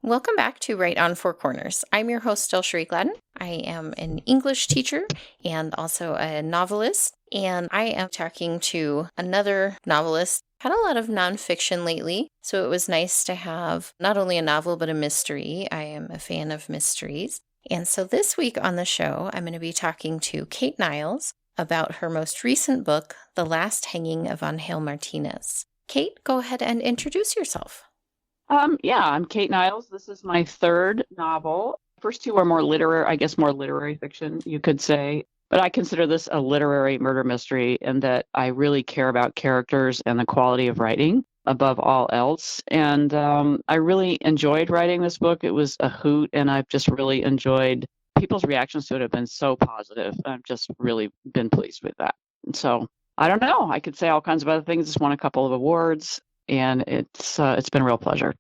Welcome back to Right on Four Corners. I'm your host, DelSheree Gladden. I am an English teacher and also a novelist, and I am talking to another novelist. Had a lot of nonfiction lately, so it was nice to have not only a novel but a mystery. I am a fan of mysteries. And so this week on the show, I'm going to be talking to Kate Niles about her most recent book, The Last Hanging of Angel Martinez. Kate, go ahead and introduce yourself. I'm Kate Niles. This is my third novel. First two are more literary fiction, you could say. But I consider this a literary murder mystery in that I really care about characters and the quality of writing above all else. And I really enjoyed writing this book. It was a hoot, and I've just really enjoyed people's reactions to it have been so positive. I've just really been pleased with that. And so I don't know. I could say all kinds of other things. Just won a couple of awards, and it's been a real pleasure.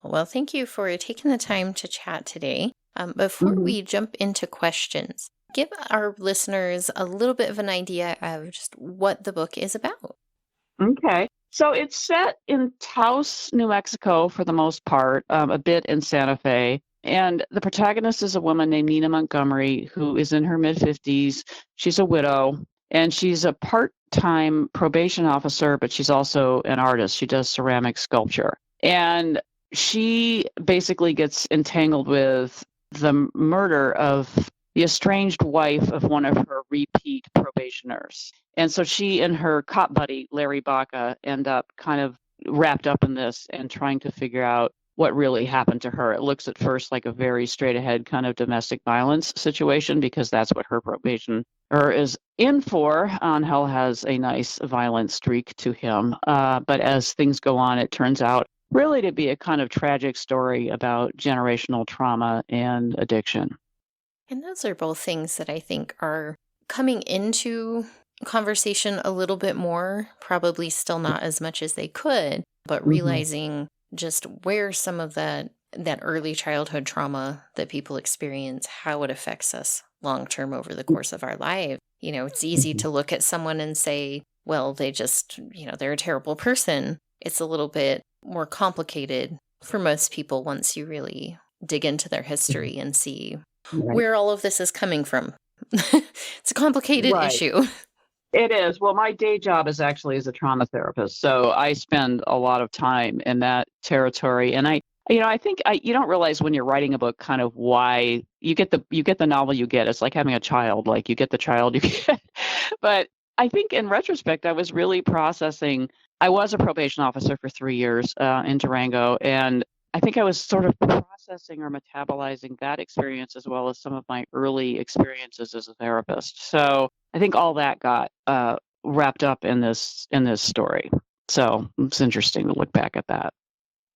Well, thank you for taking the time to chat today. Before we jump into questions, give our listeners a little bit of an idea of just what the book is about. Okay. So it's set in Taos, New Mexico for the most part, a bit in Santa Fe. And the protagonist is a woman named Nina Montgomery, who is in her mid-50s. She's a widow, and she's a part-time probation officer, but she's also an artist. She does ceramic sculpture. And she basically gets entangled with the murder of the estranged wife of one of her repeat probationers. And so she and her cop buddy, Larry Baca, end up kind of wrapped up in this and trying to figure out what really happened to her. It looks at first like a very straight ahead kind of domestic violence situation because that's what her probation is in for. Angel has a nice violent streak to him. But as things go on, it turns out really to be a kind of tragic story about generational trauma and addiction. And those are both things that I think are coming into conversation a little bit more, probably still not as much as they could, but realizing just where some of that early childhood trauma that people experience, how it affects us long term over the course of our life. You know, it's easy to look at someone and say, well, they just, they're a terrible person. It's a little bit more complicated for most people once you really dig into their history and see where all of this is coming from. It's a complicated issue. It is. Well, my day job is actually as a trauma therapist. So I spend a lot of time in that territory. And I think you don't realize when you're writing a book kind of why you get the novel you get. It's like having a child, like you get the child you get. But I think in retrospect, I was really processing. I was a probation officer for 3 years in Durango, and I think I was sort of processing or metabolizing that experience as well as some of my early experiences as a therapist. So I think all that got wrapped up in this story. So it's interesting to look back at that.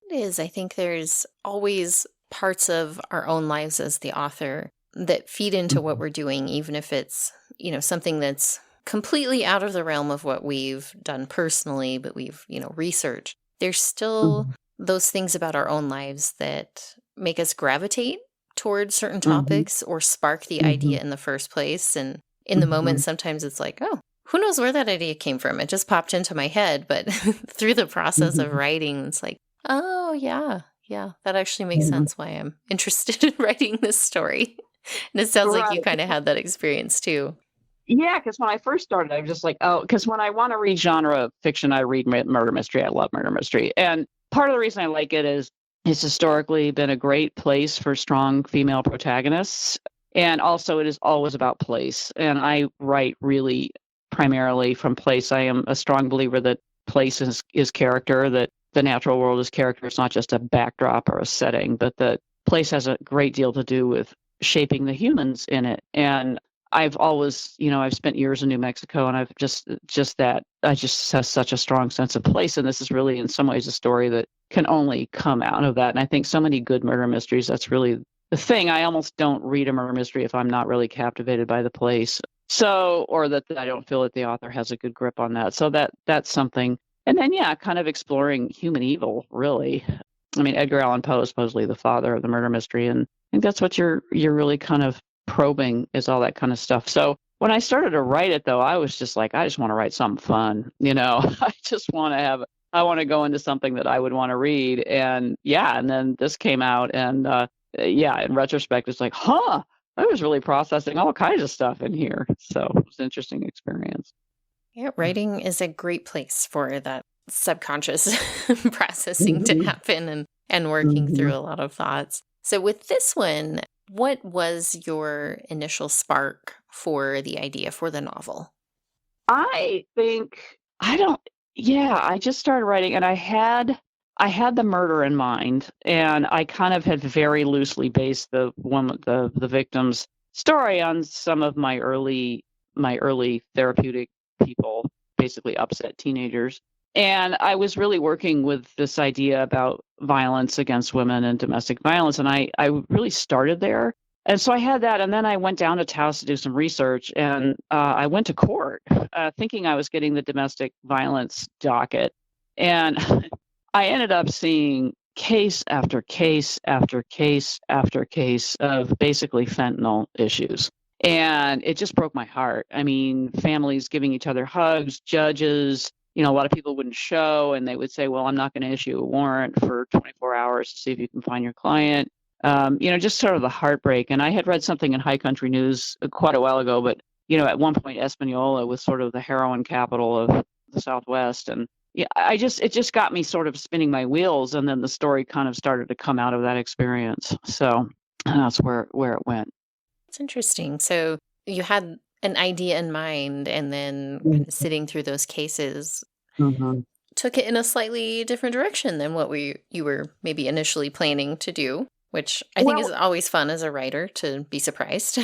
It is. I think there's always parts of our own lives as the author that feed into what we're doing, even if it's, something that's completely out of the realm of what we've done personally, but we've, researched. There's still those things about our own lives that make us gravitate towards certain topics or spark the idea in the first place. And in the moment, sometimes it's like, oh, who knows where that idea came from? It just popped into my head. But through the process of writing, it's like, oh, yeah, that actually makes sense why I'm interested in writing this story. And it sounds like you kind of had that experience too. Yeah, because when I first started, I was just like, oh, because when I want to read genre fiction, I read murder mystery. I love murder mystery. And part of the reason I like it is it's historically been a great place for strong female protagonists. And also it is always about place. And I write really primarily from place. I am a strong believer that place is character, that the natural world is character. It's not just a backdrop or a setting, but that place has a great deal to do with shaping the humans in it. And I've always, I've spent years in New Mexico, and I've I just have such a strong sense of place. And this is really, in some ways, a story that can only come out of that. And I think so many good murder mysteries, that's really the thing. I almost don't read a murder mystery if I'm not really captivated by the place. So, or that I don't feel that the author has a good grip on that. So that's something. And then, kind of exploring human evil, really. I mean, Edgar Allan Poe is supposedly the father of the murder mystery. And I think that's what you're really kind of probing, is all that kind of stuff. So when I started to write it, though, I was just like, I just want to write something fun. I just want to have I want to go into something that I would want to read. And yeah, and then this came out, and yeah, in retrospect, it's like, huh, I was really processing all kinds of stuff in here. So it was an interesting experience. Yeah, writing is a great place for that subconscious processing to Mhm. happen and working through Mhm. a lot of thoughts. So with this one, what was your initial spark for the idea for the novel? I think I don't yeah, I just started writing, and I had the murder in mind, and I kind of had very loosely based the victim's story on some of my early therapeutic people, basically upset teenagers. And I was really working with this idea about violence against women and domestic violence, and I really started there. And so I had that, and then I went down to Taos to do some research, and I went to court, thinking I was getting the domestic violence docket, and I ended up seeing case after case after case after case of basically fentanyl issues. And it just broke my heart. I mean, families giving each other hugs, judges, a lot of people wouldn't show, and they would say, well, I'm not going to issue a warrant for 24 hours to see if you can find your client. Just sort of the heartbreak. And I had read something in High Country News quite a while ago, but at one point, Espanola was sort of the heroin capital of the Southwest, and yeah, it just got me sort of spinning my wheels, and then the story kind of started to come out of that experience. So that's where it went. It's interesting. So you had an idea in mind and then kind of sitting through those cases Mm-hmm. took it in a slightly different direction than what you were maybe initially planning to do, which I think is Well, always fun as a writer to be surprised.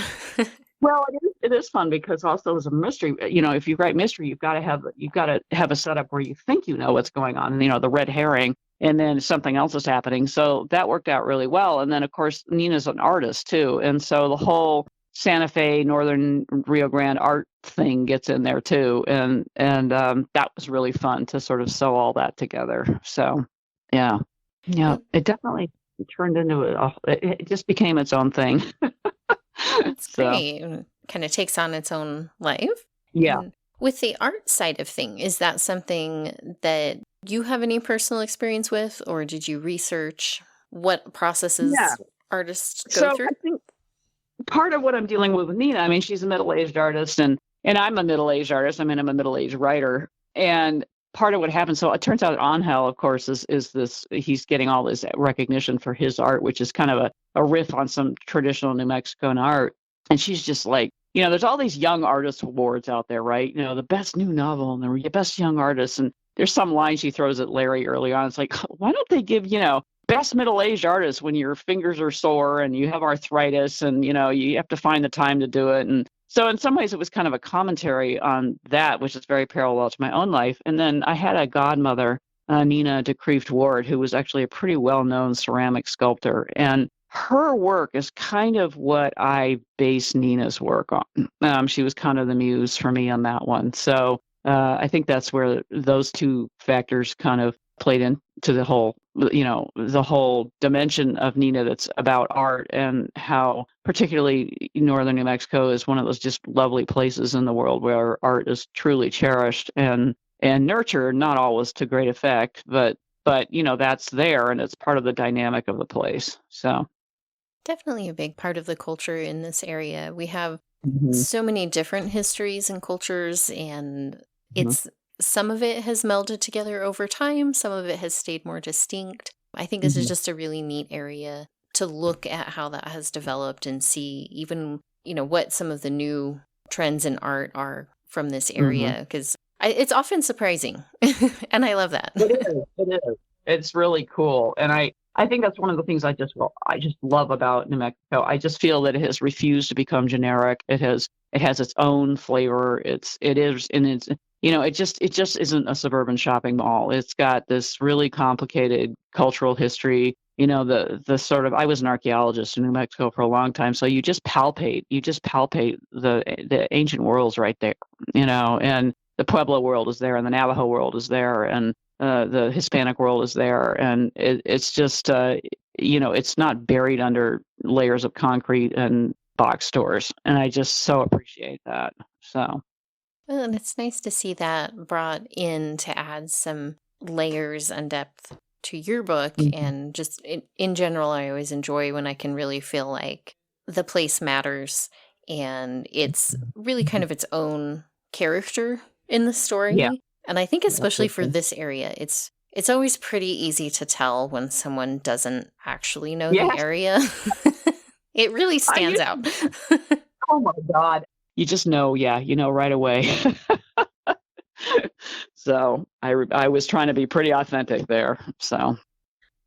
Well, it is fun because also as a mystery, if you write mystery, you've got to have a setup where you think you know what's going on, the red herring, and then something else is happening. So that worked out really well. And then of course Nina's an artist too, and so the whole Santa Fe, Northern Rio Grande art thing gets in there too, and that was really fun to sort of sew all that together. So yeah, yeah, Well, it definitely turned into it just became its own thing. that's So great. Kind of takes on its own life. yeah. And with the art side of thing, is that something that you have any personal experience with, or did you research what Yeah. processes artists go So through? I think part of what I'm dealing with Nina, I mean, she's a middle-aged artist, and I'm a middle-aged artist. I mean, I'm a middle-aged writer. And part of what happens, so it turns out Angel, of course, is this he's getting all this recognition for his art, which is kind of a riff on some traditional New Mexican art. And she's just like, there's all these young artist awards out there, right? The best new novel and the best young artist. And there's some line she throws at Larry early on. It's like, why don't they give, best middle-aged artist when your fingers are sore and you have arthritis and you have to find the time to do it. And so in some ways it was kind of a commentary on that, which is very parallel to my own life. And then I had a godmother, Nina DeCreeft Ward, who was actually a pretty well-known ceramic sculptor, and her work is kind of what I base Nina's work on. She was kind of the muse for me on that one. So I think that's where those two factors kind of played into the whole dimension of Nina that's about art, and how particularly northern New Mexico is one of those just lovely places in the world where art is truly cherished and nurtured, not always to great effect, but that's there, and it's part of the dynamic of the place. So Definitely a big part of the culture in this area. We have Mhm. so many different histories and cultures, and Mhm. it's some of it has melded together over time, some of it has stayed more distinct. I think this is Mhm. just a really neat area to look at how that has developed and see even, what some of the new trends in art are from this Mhm. area because it's often surprising. And I love that. It is. It is. It's really cool, and I think that's one of the things I just love about New Mexico. I just feel that it has refused to become generic. It has its own flavor. It is, and it just isn't a suburban shopping mall. It's got this really complicated cultural history. The sort of, I was an archaeologist in New Mexico for a long time, so you just palpate the ancient worlds right there. And the Pueblo world is there, and the Navajo world is there, and the Hispanic world is there, and it's just it's not buried under layers of concrete and box stores, and I just so appreciate that. So Well, and it's nice to see that brought in to add some layers and depth to your book. Mhm. And just in general, I always enjoy when I can really feel like the place matters and it's really kind of its own character in the Yeah, story. And I think especially for absolutely. this area, it's always pretty easy to tell when someone doesn't actually know the Yes, area. It really I stands used out. oh my god. You just know, yeah, you know right away. So, I was trying to be pretty authentic there, so.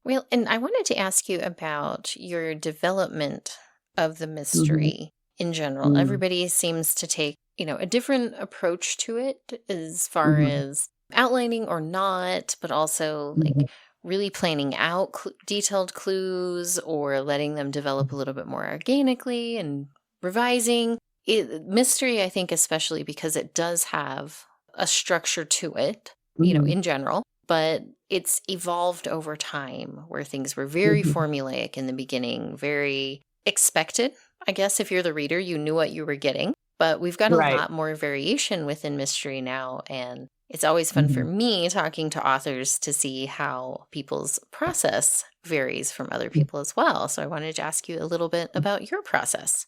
Well, and I wanted to ask you about your development of the Mhm, mystery in general. mm, Everybody seems to take, a different approach to it as far mhm, as outlining or not, but also like mhm, really planning out detailed clues or letting them develop a little bit more organically and revising. Mystery, I think, especially because it does have a structure to it, mhm, in general, but it's evolved over time where things were very mhm. formulaic in the beginning, very expected. I guess if you're the reader, you knew what you were getting, but we've got a Right. lot more variation within mystery now. And it's always fun for Mhm. me talking to authors to see how people's process varies from other people as well. So I wanted to ask you a little bit about your process.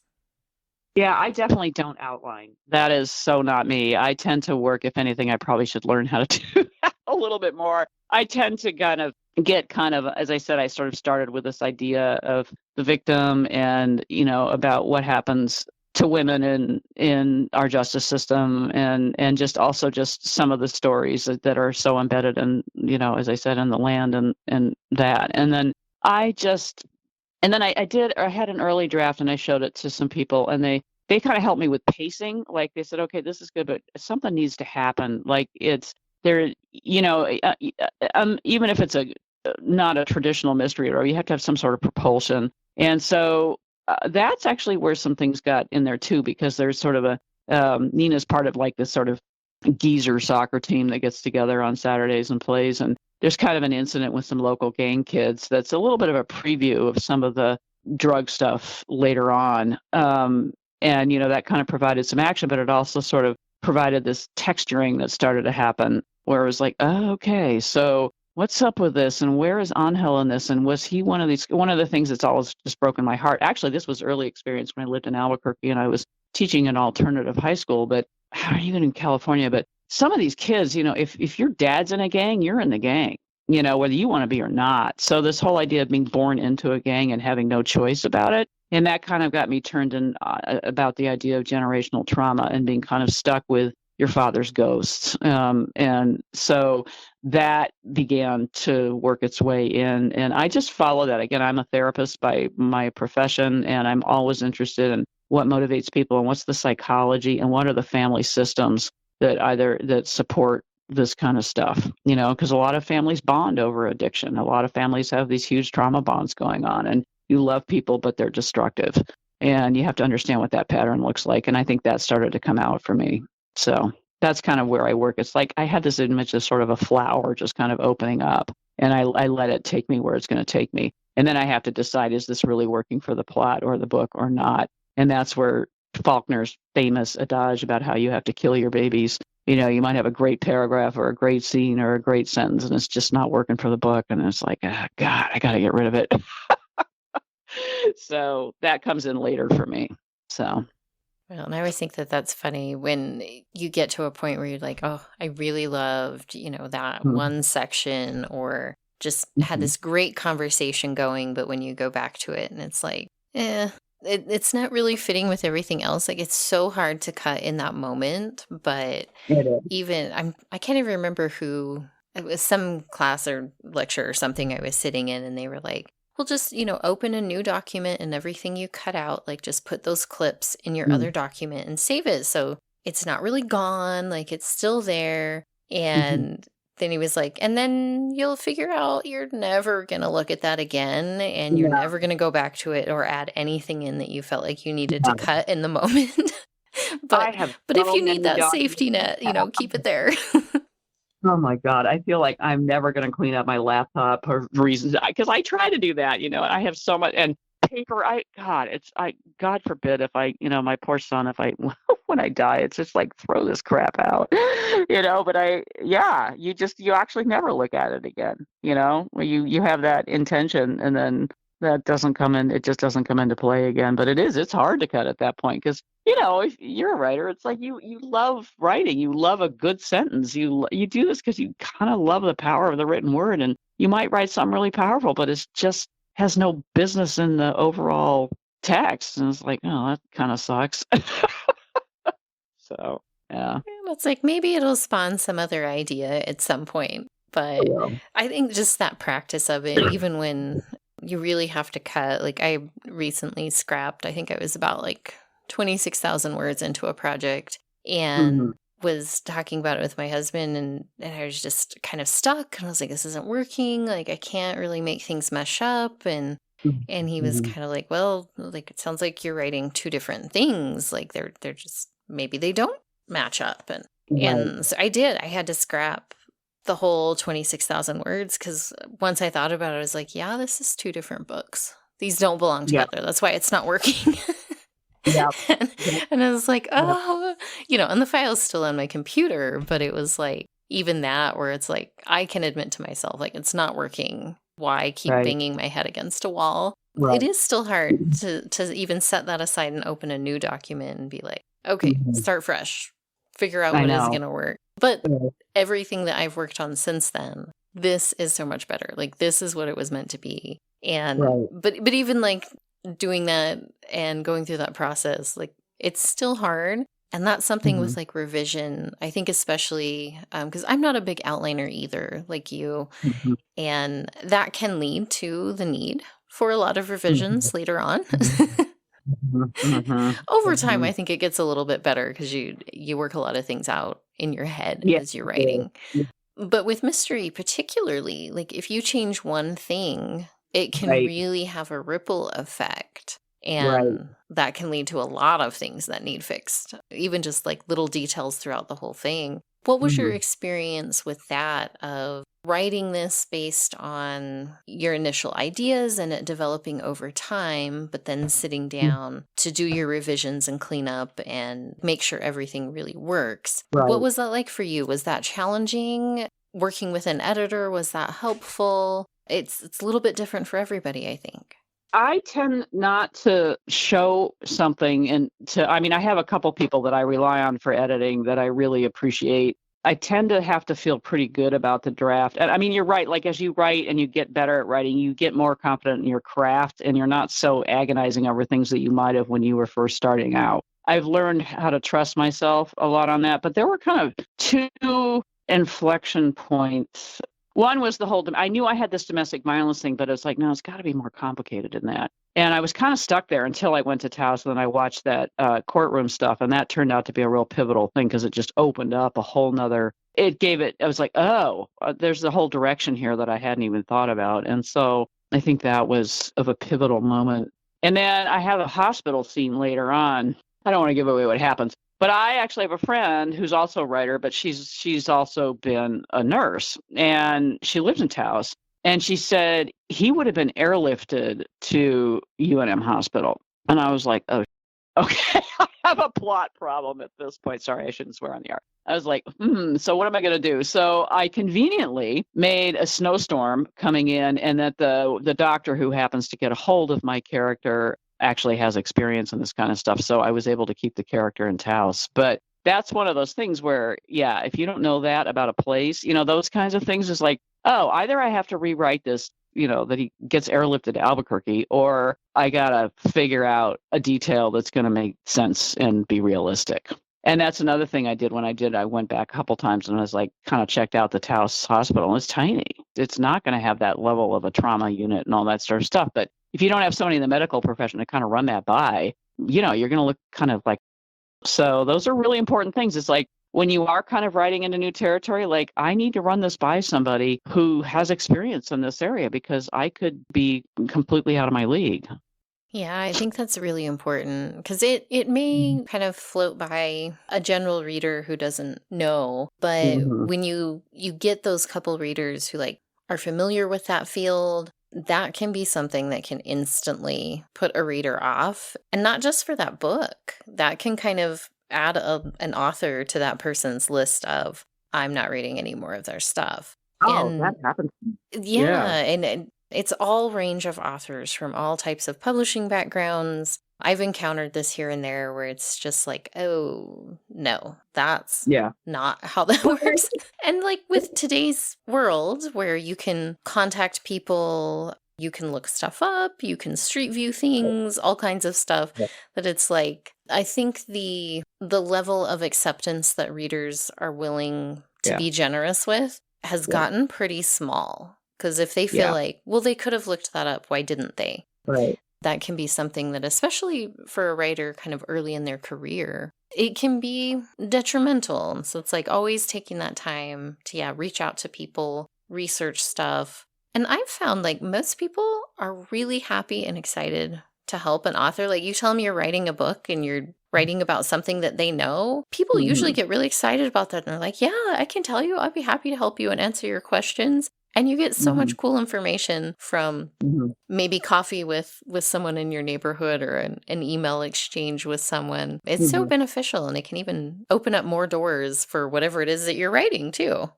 Yeah, I definitely don't outline. That is so not me. I tend to work if anything, I probably should learn how to do that a little bit more. I tend to kind of get kind of as I said, I sort of started with this idea of the victim and, about what happens to women in our justice system and just also just some of the stories that are so embedded in, as I said, in the land and that. I just and then I had an early draft and I showed it to some people and they kinda helped me with pacing, like, they said, "Okay, this is good, but something needs to happen." Like, it's there even if it's not a traditional mystery or you have to have some sort of propulsion. And so, that's actually where some things got in there too, because there's sort of Nina's part of, like, this sort of geezer soccer team that gets together on Saturdays and plays. And there's kind of an incident with some local gang kids that's a little bit of a preview of some of the drug stuff later on. And, that kind of provided some action, but it also sort of provided this texturing that started to happen where it was like, oh, okay, so what's up with this? And where is Angel in this? And was he one of the things that's always just broken my heart? Actually, this was early experience when I lived in Albuquerque and I was teaching an alternative high school, but even in California, but some of these kids, if your dad's in a gang, you're in the gang, whether you want to be or not. So this whole idea of being born into a gang and having no choice about it, and that kind of got me turned in about the idea of generational trauma and being kind of stuck with your father's ghosts. And so that began to work its way in. And I just follow that. Again, I'm a therapist by my profession, and I'm always interested in what motivates people and what's the psychology and what are the family systems that support this kind of stuff, because a lot of families bond over addiction. A lot of families have these huge trauma bonds going on, and you love people, but they're destructive. And you have to understand what that pattern looks like. And I think that started to come out for me. So that's kind of where I work. It's like I had this image of sort of a flower just kind of opening up, and I let it take me where it's going to take me. And then I have to decide, is this really working for the plot or the book or not? And that's where Faulkner's famous adage about how you have to kill your babies. You might have a great paragraph or a great scene or a great sentence, and it's just not working for the book. And it's like, ah, God, I got to get rid of it. So that comes in later for me. So, Well, and I always think that that's funny when you get to a point where you're like, oh, I really loved, that mhm, one section or just had mhm, this great conversation going. But when you go back to it and it's like, it's not really fitting with everything else. Like it's so hard to cut in that moment. But it is. even I can't even remember who it was, some class or lecture or something I was sitting in and they were like, well, just, open a new document and everything you cut out, like just put those clips in your Mm, other document and save it. So it's not really gone, like it's still there. mhm. And then he was like, and then you'll figure out you're never going to look at that again and you're No, never going to go back to it or add anything in that you felt like you needed to no. cut in the moment. I but have but if so you need many that documents. safety net, keep it there. Oh my God. I feel like I'm never going to clean up my laptop for reasons because I try to do that, and I have so much and paper. God forbid if my poor son, if I when I die, it's just like, throw this crap out, but you actually never look at it again, where you have that intention and then that doesn't come in, it just doesn't come into play again. But it's hard to cut at that point because, if you're a writer, it's like you love writing, you love a good sentence, you do this because you kind of love the power of the written word, and you might write something really powerful, but it's just has no business in the overall text. And it's like, oh, that kind of sucks. So, yeah. And it's like maybe it'll spawn some other idea at some point. But Yeah. I think just that practice of it, even when you really have to cut, like I recently scrapped, I think I was about like 26,000 words into a project Mhm. and was talking about it with my husband and I was just kind of stuck and I was like, this isn't working. Like I can't really make things mesh up. And he was Mhm. kind of like, well, like it sounds like you're writing two different things. Like they're just maybe they don't match up. And Right. and so I did. I had to scrap the whole 26,000 words because once I thought about it, I was like, yeah, this is two different books. These don't belong Yeah. together. That's why it's not working. Yeah. and, Yep. and I was like, Yep. oh, and the file's still on my computer, but it was like, even that where it's like, I can admit to myself, like, it's not working. Why keep Right. banging my head against a wall? It Right. is still hard to even set that aside and open a new document and be like, okay, Mhm. start fresh, figure out I what is know. going to work. But Yeah. everything that I've worked on since then, this is so much better. Like this is what it was meant to be. And Right. but even like doing that and going through that process, like it's still hard. And that's something Mhm. with like revision. I think especially because I'm not a big outliner either, like you, Mhm. and that can lead to the need for a lot of Mhm. revisions later on. Mhm. Mhm. Mhm. Over time, I Mhm. think it gets a little bit better because you work a lot of things out in your head Yeah. as you're Yeah. writing. But with mystery, particularly, like if you change one thing, it can Right. really have a ripple effect. Right. And that can lead to a lot of things that need fixed, even just like little details throughout the whole thing. What was your Mhm. experience with that of writing this based on your initial ideas and it developing over time, but then sitting Mm. down to do your revisions and clean up and make sure everything really works? What Right. was that like for you? Was that challenging? Working with an editor, was that helpful? It's a little bit different for everybody, I think. I tend not to show something I mean, I have a couple people that I rely on for editing that I really appreciate. I tend to have to feel pretty good about the draft. And I mean, you're right. Like as you write and you get better at writing, you get more confident in your craft and you're not so agonizing over things that you might have when you were first starting out. I've learned how to trust myself a lot on that, but there were kind of two inflection points. One was the whole, I knew I had this domestic violence thing, but it's like, no, it's got to be more complicated than that. And I was kind of stuck there until I went to Taos and then I watched that courtroom stuff. And that turned out to be a real pivotal thing because it just opened up a whole nother, I was like, oh, there's a whole direction here that I hadn't even thought about. And so I think that was of a pivotal moment. And then I have a hospital scene later on. I don't want to give away what happens, but I actually have a friend who's also a writer, but she's also been a nurse and she lives in Taos. And she said he would have been airlifted to UNM Hospital. And I was like, oh, okay, I have a plot problem at this point. Sorry, I shouldn't swear on the air. I was like, so what am I going to do? So I conveniently made a snowstorm coming in, and that the doctor who happens to get a hold of my character actually has experience in this kind of stuff. So I was able to keep the character in Taos. But that's one of those things where, yeah, if you don't know that about a place, those kinds of things is like, oh, either I have to rewrite this, that he gets airlifted to Albuquerque, or I got to figure out a detail that's going to make sense and be realistic. And that's another thing I did when I went back a couple times and I was like, kind of checked out the Taos Hospital. It's tiny. It's not going to have that level of a trauma unit and all that sort of stuff. But if you don't have somebody in the medical profession to kind of run that by, you're going to look kind of like, so those are really important things. It's like when you are kind of riding into new territory, like I need to run this by somebody who has experience in this area because I could be completely out of my league. Yeah, I think that's really important because it may kind of float by a general reader who doesn't know, but Mm-hmm. when you get those couple readers who like are familiar with that field, that can be something that can instantly put a reader off. And not just for that book. That can kind of add an author to that person's list of, I'm not reading any more of their stuff. Oh, that And happens. yeah, Yeah. and it's all range of authors from all types of publishing backgrounds. I've encountered this here and there where it's just like, oh, no, that's Yeah. not how that Well, works. And like with today's world where you can contact people, you can look stuff up, you can street view things, all kinds of stuff, that it's like I think the level of acceptance that readers are willing to yeah. be generous with has Yeah. gotten pretty small. Because if they feel Yeah. like, well, they could have looked that up, why didn't they? Right. That can be something that, especially for a writer kind of early in their career, it can be detrimental. So it's like always taking that time to, yeah, reach out to people, research stuff. And I've found like most people are really happy and excited to help an author. Like you tell them you're writing a book and you're writing about something that they know, people usually Mhm. get really excited about that. And they're like, yeah, I can tell you, I'd be happy to help you and answer your questions. And you get so much Mhm. cool information from Mhm. maybe coffee with someone in your neighborhood or an email exchange with someone. It's so Mhm. beneficial and it can even open up more doors for whatever it is that you're writing too.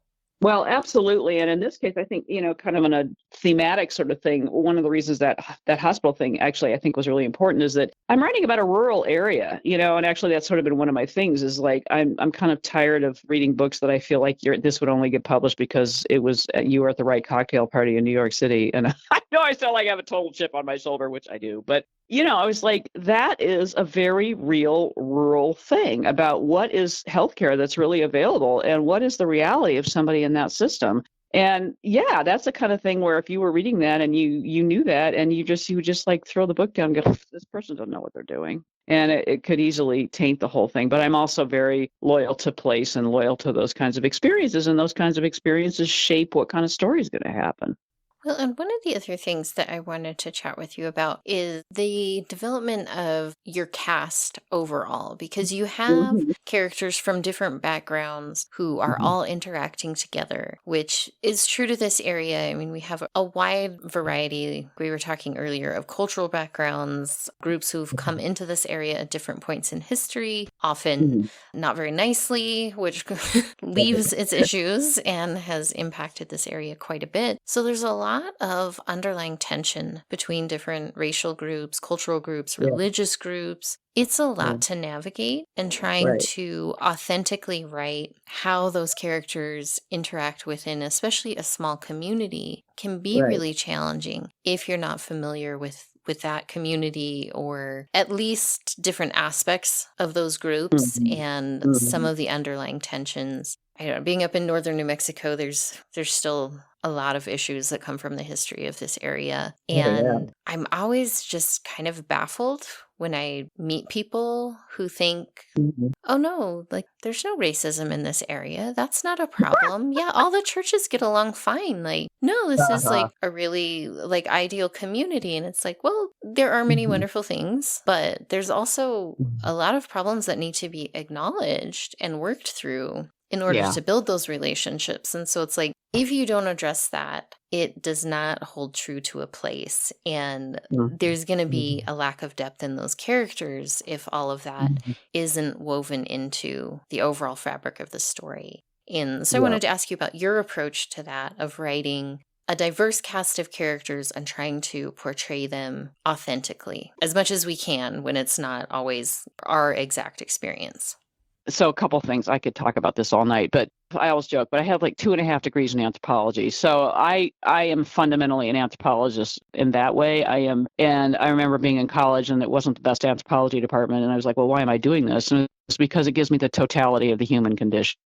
Well, absolutely, and in this case, I think, kind of on a thematic sort of thing, one of the reasons that hospital thing actually I think was really important is that I'm writing about a rural area, and actually that's sort of been one of my things is like I'm kind of tired of reading books that I feel like this would only get published because it was you were at the right cocktail party in New York City, and I know I sound like I have a total chip on my shoulder, which I do, but I was like, that is a very real rural thing about what is healthcare that's really available and what is the reality of somebody in that system. And yeah, that's the kind of thing where if you were reading that and you knew that and you would just like throw the book down and go, this person doesn't know what they're doing. And it could easily taint the whole thing. But I'm also very loyal to place and loyal to those kinds of experiences. And those kinds of experiences shape what kind of story is going to happen. Well, and one of the other things that I wanted to chat with you about is the development of your cast overall, because you have Mhm. characters from different backgrounds who are Mhm. all interacting together, which is true to this area. I mean, we have a wide variety, we were talking earlier, of cultural backgrounds, groups who've come into this area at different points in history, often Mhm. not very nicely, which leaves its issues and has impacted this area quite a bit. So there's a lot of underlying tension between different racial groups, cultural groups, Yeah. religious groups. It's a Yeah. lot to navigate, and trying Right. to authentically write how those characters interact within, especially a small community, can be Right. really challenging if you're not familiar with that community, or at least different aspects of those groups Mhm. and some Mhm. of the underlying tensions. I don't know, being up in northern New Mexico, there's still a lot of issues that come from the history of this area. Oh, yeah. And I'm always just kind of baffled when I meet people who think, Mhm. oh no, like there's no racism in this area. That's not a problem. Yeah, all the churches get along fine. Like, no, this is Uh-huh. like a really like ideal community. And it's like, well, there are many Mhm. wonderful things, but there's also Mhm. a lot of problems that need to be acknowledged and worked through in order Yeah. to build those relationships. And so it's like, if you don't address that, it does not hold true to a place. And Mhm. there's going to be Mhm. a lack of depth in those characters if all of that Mhm. isn't woven into the overall fabric of the story. And so I Yeah. wanted to ask you about your approach to that of writing a diverse cast of characters and trying to portray them authentically as much as we can when it's not always our exact experience. So a couple things. I could talk about this all night, but I always joke, but I have like 2.5 degrees in anthropology. So I am fundamentally an anthropologist in that way. I am, and I remember being in college and it wasn't the best anthropology department. And I was like, well, why am I doing this? And it's because it gives me the totality of the human condition.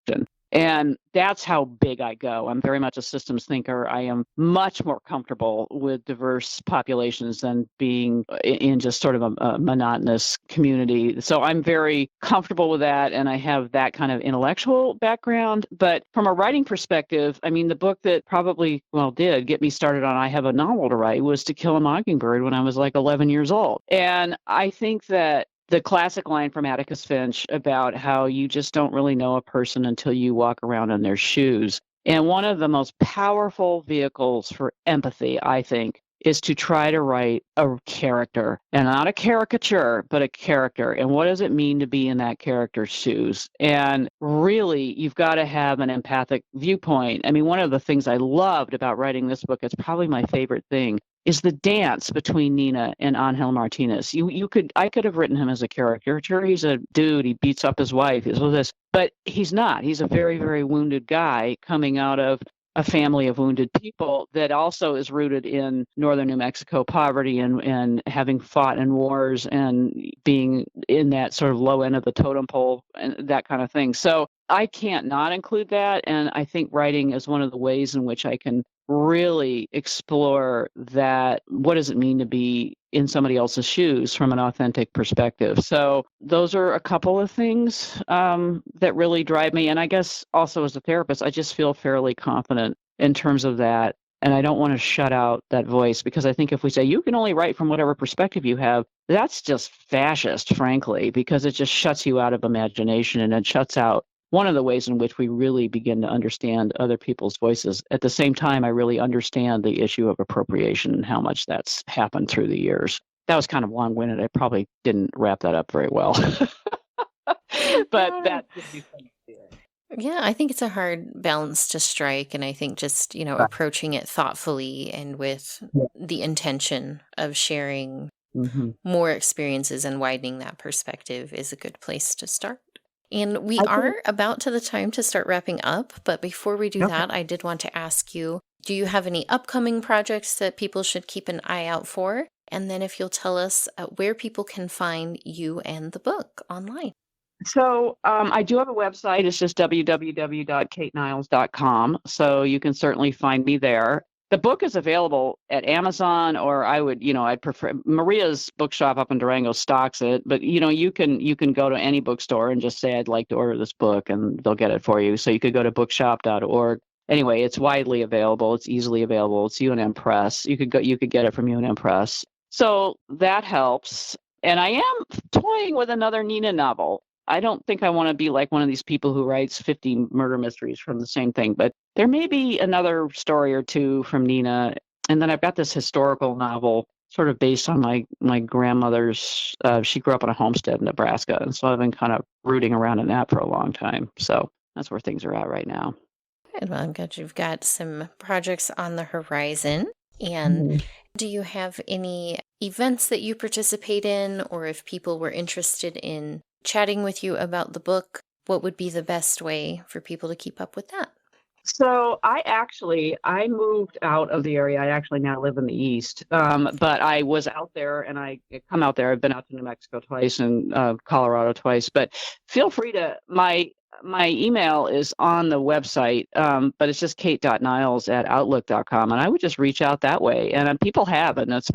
And that's how big I go. I'm very much a systems thinker. I am much more comfortable with diverse populations than being in just sort of a monotonous community. So I'm very comfortable with that. And I have that kind of intellectual background. But from a writing perspective, I mean, the book that probably, well, did get me started on I Have a Novel to Write was To Kill a Mockingbird when I was like 11 years old. And I think that the classic line from Atticus Finch about how you just don't really know a person until you walk around in their shoes. And one of the most powerful vehicles for empathy, I think, is to try to write a character, and not a caricature, but a character. And what does it mean to be in that character's shoes? And really, you've got to have an empathic viewpoint. I mean, one of the things I loved about writing this book, it's probably my favorite thing, is the dance between Nina and Angel Martinez. I could have written him as a caricature. He's a dude, he beats up his wife, he's this, but he's not. He's a very, very wounded guy coming out of a family of wounded people that also is rooted in northern New Mexico poverty and having fought in wars and being in that sort of low end of the totem pole and that kind of thing. So I can't not include that. And I think writing is one of the ways in which I can really explore that. What does it mean to be in somebody else's shoes from an authentic perspective? So those are a couple of things that really drive me. And I guess also as a therapist, I just feel fairly confident in terms of that. And I don't want to shut out that voice, because I think if we say you can only write from whatever perspective you have, that's just fascist, frankly, because it just shuts you out of imagination, and it shuts out one of the ways in which we really begin to understand other people's voices. At the same time, I really understand the issue of appropriation and how much that's happened through the years. That was kind of long-winded. I probably didn't wrap that up very well. But that gives you some idea. Yeah, I think it's a hard balance to strike. And I think just, approaching it thoughtfully and with the intention of sharing more experiences and widening that perspective is a good place to start. And we are about to the time to start wrapping up. But before we do that, I did want to ask you, do you have any upcoming projects that people should keep an eye out for? And then if you'll tell us where people can find you and the book online. So I do have a website. It's just www.kateniles.com. So you can certainly find me there. The book is available at Amazon, or I'd prefer Maria's bookshop up in Durango stocks it, but you can go to any bookstore and just say I'd like to order this book and they'll get it for you. So you could go to bookshop.org. Anyway, it's widely available. It's easily available. It's UNM Press. You could get it from UNM Press. So that helps. And I am toying with another Nina novel. I don't think I want to be like one of these people who writes 50 murder mysteries from the same thing, but there may be another story or two from Nina. And then I've got this historical novel sort of based on my grandmother's, she grew up on a homestead in Nebraska. And so I've been kind of rooting around in that for a long time. So that's where things are at right now. Good. Well, I'm glad you've got some projects on the horizon. And do you have any events that you participate in, or if people were interested in chatting with you about the book, what would be the best way for people to keep up with that? So I moved out of the area. I actually now live in the East, but I was out there and I come out there. I've been out to New Mexico twice and Colorado twice, but feel free to, my email is on the website, but it's just kate.niles@outlook.com. And I would just reach out that way. And people have, and it's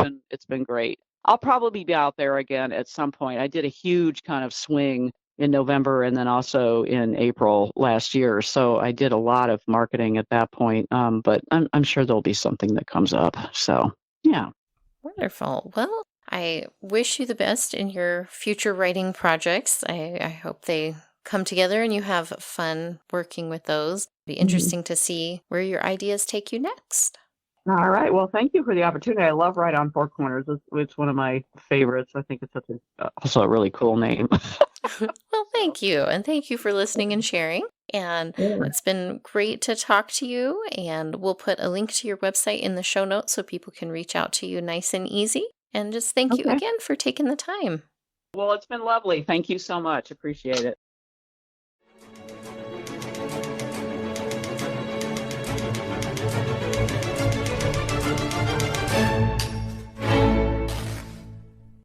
been great. I'll probably be out there again at some point. I did a huge kind of swing in November and then also in April last year. So I did a lot of marketing at that point, but I'm sure there'll be something that comes up. So, yeah. Wonderful. Well, I wish you the best in your future writing projects. I hope they come together and you have fun working with those. It'll be interesting to see where your ideas take you next. All right. Well, thank you for the opportunity. I love Right on Four Corners. It's one of my favorites. I think it's also a really cool name. Well, thank you. And thank you for listening and sharing. And it's been great to talk to you. And we'll put a link to your website in the show notes so people can reach out to you nice and easy. And just thank you again for taking the time. Well, it's been lovely. Thank you so much. Appreciate it.